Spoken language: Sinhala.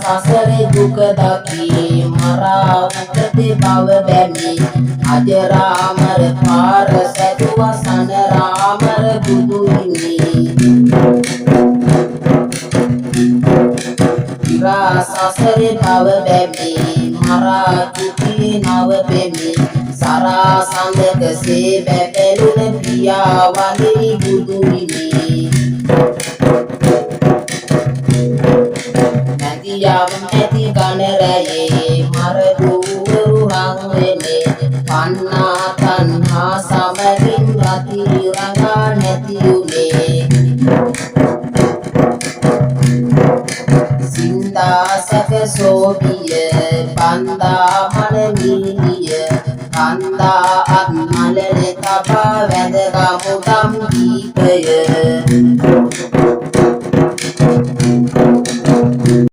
Sasare දුක දකි මරා උපතේ බව බැමි අජරාමර පාර සැදුවා සනරාමර බුදු හිමි සසරේ බව බැමි මරා දුකේ නව බැමි සරා සඳකසේ බැබළුන පියා වඳිනි බුදු හිමි යම් ඇති ගණරයේ මර දුවරු රංවෙනේ පන්නා තන්හා සමගින් රති රඟා නැති උනේ සින්දාසක සෝබිය බන්දා මනමීනිය කන්දා අත්මලනේ තබා වැඳ ගමුදම් දීපය